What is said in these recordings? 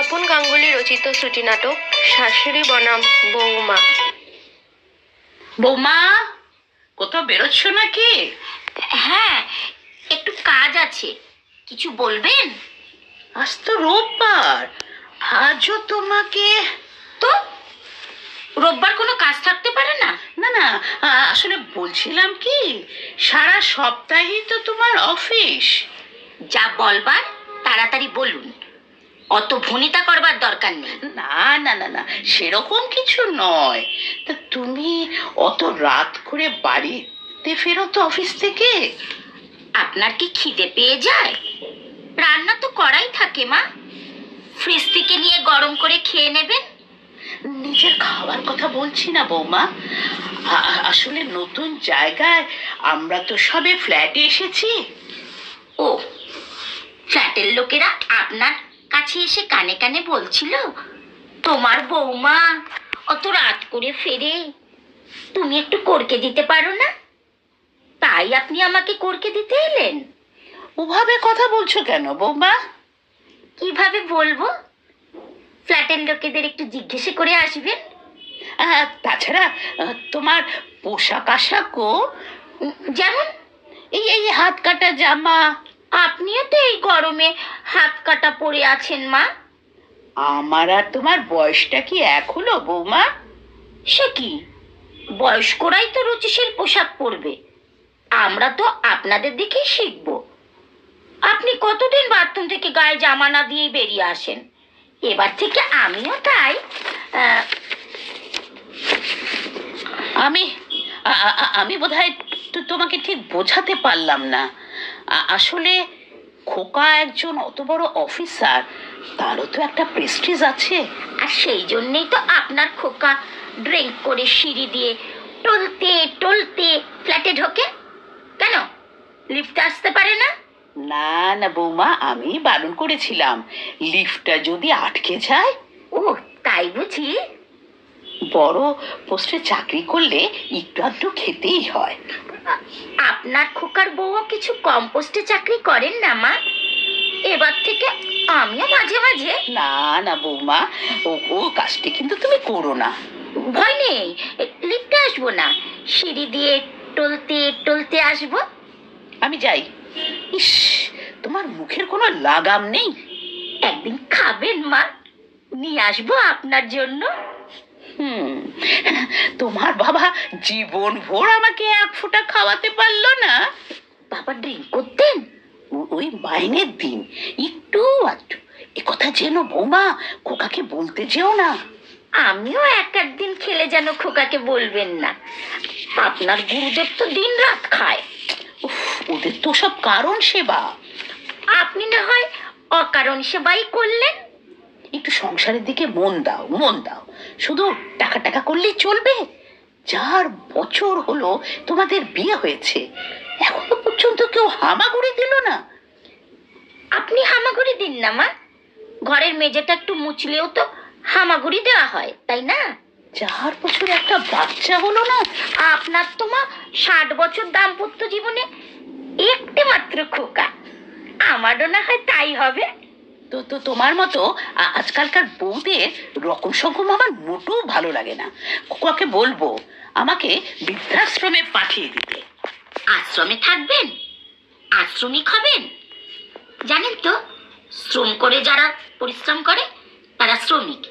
স্বপন গাঙ্গুলি রচিত শ্রুতি নাটক শাশুড়ি বনাম বৌমা। বৌমা, কোথাও বেরোচ্ছ নাকি? হ্যাঁ, একটু কাজ আছে। কিছু বলবেন? আজ তো রোববার, আজও তোমাকে। তো রোববার কোনো কাজ থাকতে পারে না? না না, আসলে বলছিলাম কি, সারা সপ্তাহেই তো তোমার অফিস। যা বলবার তাড়াতাড়ি বলুন, অত ভনিতা করবার দরকার নেই। না না না না, সেরকম কিছু নয়। তা তুমি অত রাত করে বাড়িতে ফেরো তো অফিস থেকে? আপনার কি খিদে পেয়ে যায়? রান্না তো করাই থাকে মা, ফ্রিজ থেকে নিয়ে গরম করে খেয়ে নেবেন। নিজের খাবার কথা বলছি না বৌমা, আসলে নতুন জায়গায় আমরা তো সবে ফ্ল্যাটে এসেছি। ও, ফ্ল্যাটের লোকেরা আপনার কাছে এসে কানে কানে বলছিল তোমার বৌমা অত রাত করে ফেরে, তুমি একটু করকে দিতে পারো না? তাই আপনি আমাকে করকে দিতে এলেন? ওভাবে কথা বলছো কেন বৌমা? কিভাবে বলবো? ফ্ল্যাটের লোকেদের একটু জিজ্ঞেস করে আসবেন। তাছাড়া তোমার পোশাক আশাকও যেমন এই এই হাত কাটা জামা। আপনিও তো এই গরমে হাত কাটা পরে আছেন মা। আমার আর তোমার বয়সটা কি এক হলো বৌমা? সে কি, বয়স্করাই তো রুচিশীল পোশাক পরবে, আমরা তো আপনাদের দেখেই শিখব। আপনি কতদিন বাথরুম থেকে গায়ে জামা না দিয়ে বেরিয়ে আসেন, এবার থেকে আমিও তাই। আমি আমি বোধহয় তোমাকে ঠিক বোঝাতে পারলাম না। আসলে খোকা একজন অত বড় অফিসার, তারও তো একটা প্রেস্টিজ আছে। আর সেই জন্যেই তো আপনার খোকা ড্রিঙ্ক করে সিঁড়ি দিয়ে টলতে টলতে ফ্ল্যাটে ঢোকে। কেন লিফটে আসতে পারে না? না না বৌমা, আমি বারণ করেছিলাম, লিফটটা যদি আটকে যায়। ও তাই বুঝি? বড় পোস্টে চাকরি করলে একটু আধটু খেতেই হয়। আপনার খোকার বউও কিছু কম পোস্টে চাকরি করেন না মা? এবার থেকে আমিও মাঝে মাঝে। না না বৌমা, ও কাজটি কিন্তু তুমি করো না। ভয় নেই, লিফটে আসবো না, সিঁড়ি দিয়ে টলতে টলতে আসবো। আমি যাই। ইস, তোমার মুখের কোনো লাগাম নেই। একদিন খাবেন মা, নিয়ে আসবো আপনার জন্য। তোমার বাবা জীবন ভোর আমাকে এক ফোঁটা খাওয়াতে পারলো না। বাবা ড্রিঙ্ক করতেন? ওই মাইনের দিন একটু আধটু। এ কথা যেন বৌমা খোকাকে বলতে যেও না। আমিও একদিন খেলে যেন খোকাকে বলবেন না। আপনার গুরুদেব তো দিন রাত খায়। ওদের তো সব কারণ সেবা। আপনি না হয় অকারণ সেবাই করলেন। একটু সংসারের দিকে মন দাও, মন দাও। শুধু টাকা টাকা করলেই চলবে? 4 বছর হলো তোমাদের বিয়ে হয়েছে, এখনো পর্যন্ত কেউ হামাগুড়ি দিল না। আপনি হামাগুড়ি দিন না মা, ঘরের মেঝেটা একটু মুছলেও তো হামাগুড়ি দেওয়া হয়, তাই না? 4 বছর একটা বাচ্চা হলো না। আপনার তো মা 60 বছর দাম্পত্য জীবনে একটি মাত্র খোকা, আমারও না হয় তাই হবে। তো তোমার মতো আজকালকার বউদের রকম সকম আমার মোটেও ভালো লাগে না। খোকাকে বলবো আমাকে বৃদ্ধাশ্রমে পাঠিয়ে দিতে। আশ্রমে থাকবেন? আশ্রমিক হবেন? জানেন তো, শ্রম করে যারা পরিশ্রম করে তারা শ্রমিক,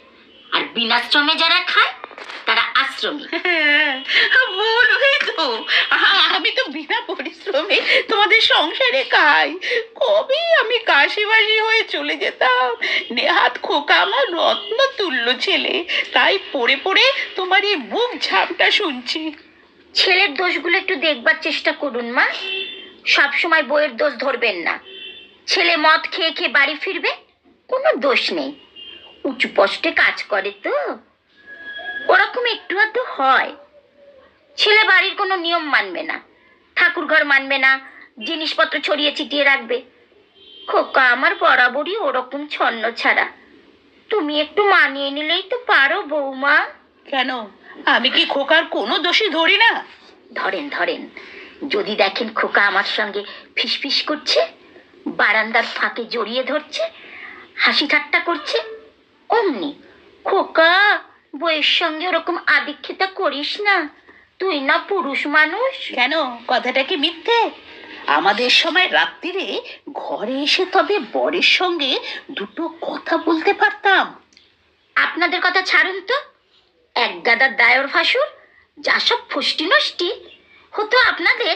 আর বিনা শ্রমে যারা খায় তারা আশ্রমিক। বলবেই তো, আমি তো বিনা পরিশ্রমে তোমাদের সংসারে খাই। কবে আমি কাশিবাসি হয়ে চলে যেতাম। নেহাত খোকা আমার রত্ন তুল্য ছেলে, তাই পড়ে পড়ে তোমার এই মুখ ঝাপটা শুনছি। ছেলের দোষগুলো একটু দেখবার চেষ্টা করুন মা, সব সময় বইয়ের দোষ ধরবেন না। ছেলে মদ খেয়ে খেয়ে বাড়ি ফিরবে, কোনো দোষ নেই, উঁচু পোস্টে কাজ করে তো, ওরকম একটু আধটু হয়। ছেলে বাড়ির কোনো নিয়ম মানবে না, ঠাকুর ঘর মানবে না, জিনিসপত্র ছড়িয়ে ছিটিয়ে রাখবে। খোকা আমার বরাবরই ওরকম ছন্ন ছাড়া, তুমি একটু মানিয়ে নিলেই তো পারো বৌমা। কেন, আমি কি খোকার কোনো দোষী ধরি না? ধরেন ধরেন, যদি দেখেন খোকা আমার সঙ্গে ফিসফিস করছে, বারান্দার ফাঁকে জড়িয়ে ধরছে, হাসি ঠাট্টা করছে, অমনি, খোকা বইয়ের সঙ্গে ওরকম আদিক্ষেতা করিস না, তুই না পুরুষ মানুষ। কেন, কথাটা কি মিথ্যে? আমাদের সময় রাত্রিরে ঘরে এসে তবে বরের সঙ্গে দুটো কথা বলতে পারতাম। আপনাদের কথা ছাড়ুন তো, এক গাদা দায়র ভাসুর, যা সব ফষ্টি নষ্টি হতো আপনাদের।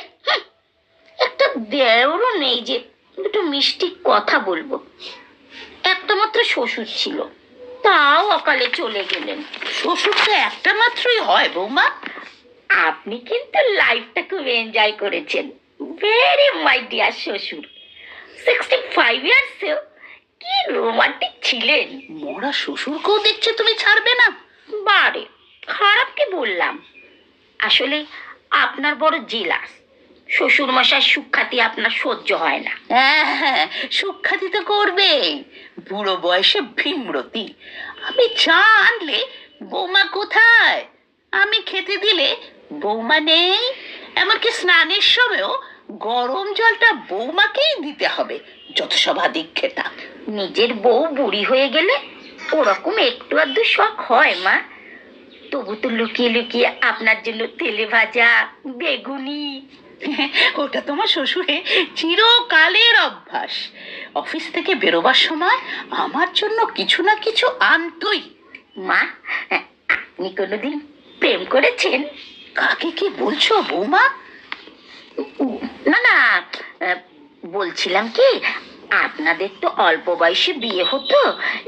একটা দেওরও নেই যে দুটো মিষ্টি কথা বলবো। একটা মাত্র শ্বশুর ছিল, তাও অকালে চলে গেলেন। শ্বশুর তো একটা মাত্রই হয় বৌমা। আপনি কিন্তু লাইফটা খুব এনজয় করেছেন, ভেরি মাই ডিয়ার শ্বশুর। 65 ইয়ার্সেও কি রোমান্টিক ছিলেন। মরা শ্বশুরকেও দেখছে তুমি ছাড়বে না। বারে, খারাপ কি বললাম? আসলে আপনার বড় জেলাস, শ্বশুর মশাই সুখ্যাতি আপনার সহ্য হয় না। হ্যাঁ, সুখ্যাতি তো করবে। বুড়ো বয়সে ভীমরতি। আমি চা আনলে বৌমা কোথায়, আমি খেতে দিলে বৌমা নেই। এমনকি স্নানের সময়ও গরম জলটা বৌমাকেই দিতে হবে। যত সব আদিক্ষেতা। নিজের বউ বুড়ি হয়ে গেলে ওরকম একটু আধটু শখ হয় মা। তবু তো লুকিয়ে লুকিয়ে আপনার জন্য তেলে ভাজা, বেগুনি। ওটা তোমার শ্বশুরে চিরকালের অভ্যাস। অফিস থেকে বেরোবার সময় আমার জন্য কিছু না কিছু আনতই। মা, আপনি কোনোদিন প্রেম করেছেন? কাকে কি বলছো বৌমা? না না, বলছিলাম কি, আপনাদের তো অল্প বয়সে বিয়ে হতো,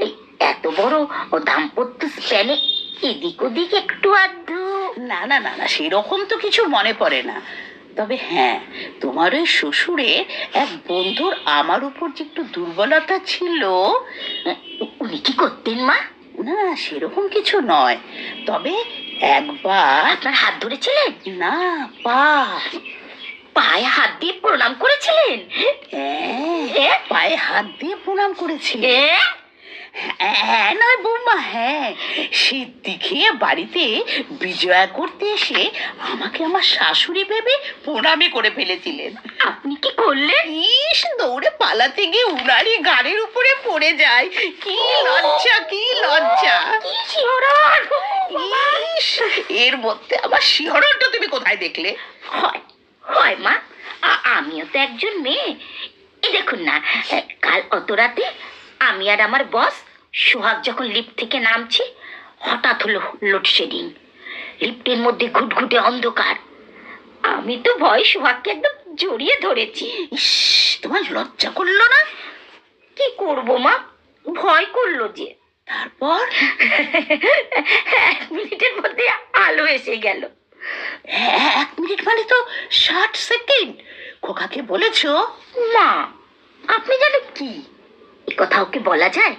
এই এত বড় দাম্পত্য স্প্যানে এদিক ওদিক একটু আধটু। না না না না, সেরকম তো কিছু মনে পড়ে না। তবে হ্যাঁ, তোমার ওই শ্বশুরের এক বন্ধুর আমার উপর যে একটু দুর্বলতা ছিল। উনি কি করতেন মা? না, সেরকম কিছু নয়। তবে একবার আপনার হাত ধরেছিলেন? না, পা। পায়ে হাত দিয়ে প্রণাম করেছিলেন? হ্যাঁ, পায়ে হাত দিয়ে প্রণাম করেছিল। হ্যাঁ নয় বৌমা, হ্যাঁ। সিদ্ধি খেয়ে বাড়িতে বিজয়া করতে এসে আমাকে আমার শাশুড়ি ভেবে প্রণামে করে ফেলেছিলেন। আপনি কি করলেন? ইস, দৌড়ে পালাতে গিয়ে উনারই গাড়ির উপরে পড়ে যায়। কি লজ্জা, কি লজ্জা! কি শিহরণ! ইস, এর মধ্যে আমার শিহরণটা তুমি কোথায় দেখলে? হয় হয় মা, আমিও তো একজন মেয়ে। এই দেখুন না, কাল অত রাতে আমি আর আমার বস সোহাগ যখন লিফট থেকে নামছি, হঠাৎ হলো লোডশেডিং। লিফটের মধ্যে ঘুটঘুটে অন্ধকার। আমি তো ভয় সোহাগকে একদম জড়িয়ে ধরেছি। ইস, তোমার লজ্জা করলো না? কি করবো মা, ভয় করলো যে। তারপর 1 মিনিটের মধ্যে আলো এসে গেল। 1 মিনিট মানে তো 60 সেকেন্ড। খোকাকে বলেছো? মা, আপনি জানেন কি, এ কথা ওকে বলা যায়?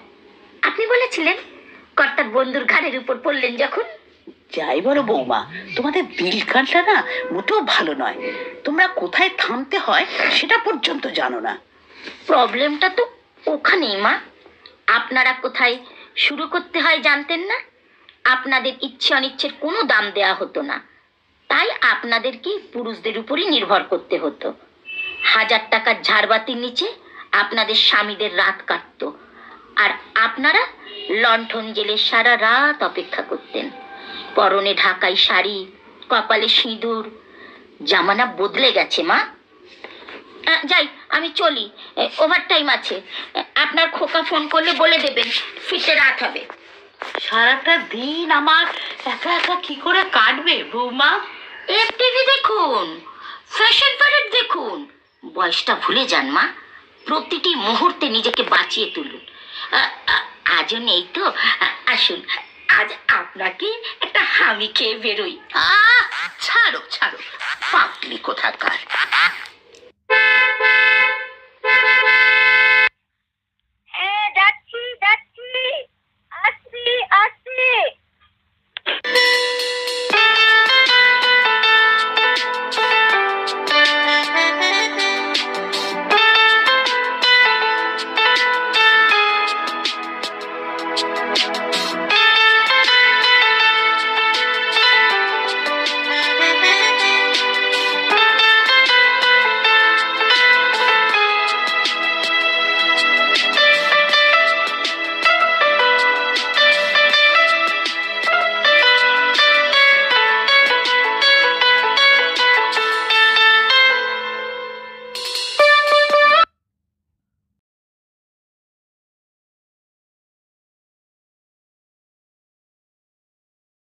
আপনি বলেছিলেন, কর্তার বন্ধুর ঘাড়ের উপর পড়লেন যখন। যাই বলো বৌমা, তোমাদের দিল কানটা না মোটেও ভালো নয়। তোমরা কোথায় থামতে হয় সেটা পর্যন্ত জানো না। প্রবলেমটা তো ওখানেই মা, আপনারা কোথায় শুরু করতে হয় জানতেন না। আপনাদের ইচ্ছে অনিচ্ছের কোনো দাম দেয়া হতো না, তাই আপনাদেরকে পুরুষদের উপরই নির্ভর করতে হতো। 1000 টাকার ঝাড়বাতির নিচে আপনাদের স্বামীদের রাত কাটতো, আর আপনারা লণ্ঠন জেলে সারা রাত অপেক্ষা করতেন। পরনে ঢাকাই শাড়ি, কপালে সিঁদুর। জামানা বদলে গেছে মা। যাই, আমি চলি, ওভার টাইম আছে। আপনার খোকা ফোন করলে বলে দেবেন, ফিরতে রাত হবে। সারাটা দিন আমার একা একা কি করে কাটবে বৌমা? টিভি দেখুন, ফ্যাশন প্যারেড দেখুন। বয়সটা ভুলে যান মা, প্রতিটি মুহূর্তে নিজেকে বাঁচিয়ে তুলুন। আজও নেই তো, আসুন আজ আপনাকে একটা হামি খেয়ে বেরোই। ছাড়ো ছাড়ো, পাগলি কোথাকার।